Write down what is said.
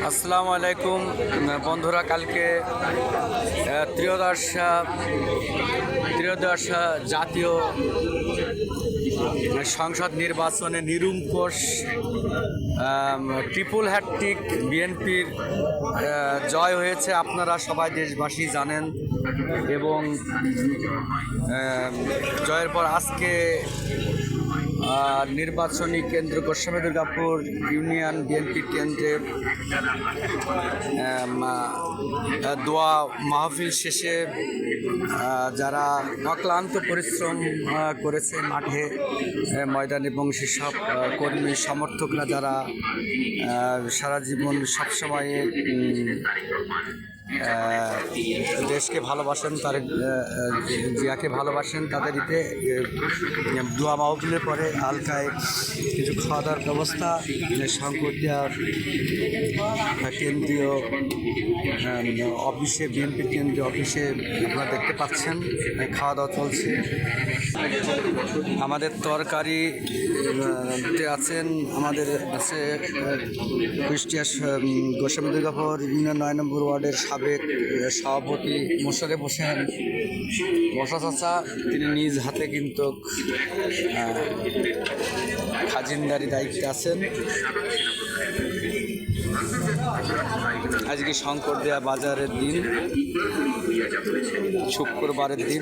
আসসালামু আলাইকুম বন্ধুরা, কালকে ত্রয়োদশ জাতীয় সংসদ নির্বাচনে নিরঙ্কুশ ট্রিপল হ্যাট্রিক বিএনপির জয় হয়েছে। আপনারা সবাই দেশবাসী জানেন এবং জয়ের পর আজকে নির্বাচনী কেন্দ্র গোস্বামী দুর্গাপুর ইউনিয়ন বিএনপি কেন্দ্রে দোয়া মাহফিল শেষে যারা অক্লান্ত পরিশ্রম করেছে মাঠে ময়দান এবং সেসব কর্মী সমর্থকরা যারা সারা জীবন সবসময় দেশকে ভালোবাসেন, জিয়াকে ভালোবাসেন, তাদের দোয়া মাহফিলের পরে হালকায় কিছু খাওয়া দাওয়ার ব্যবস্থা শঙ্করদিয়ার কেন্দ্রীয় অফিসে, বিএনপির কেন্দ্রীয় অফিসে আপনারা দেখতে পাচ্ছেন খাওয়া দাওয়া চলছে। আমাদের তরকারিতে আছেন, আমাদের আছে কুষ্টিয়া গোস্বামী দুর্গাপুর ইউনিয়ন 9 নম্বর ওয়ার্ডের সাবেক সভাপতি মোশাররফ হোসেন বসা চাচা। তিনি নিজ হাতে কিন্তু খাজিনদারি দায়িত্বে আছেন। আজকে শঙ্করদিয়া বাজারের দিন, শুক্রবারের দিন।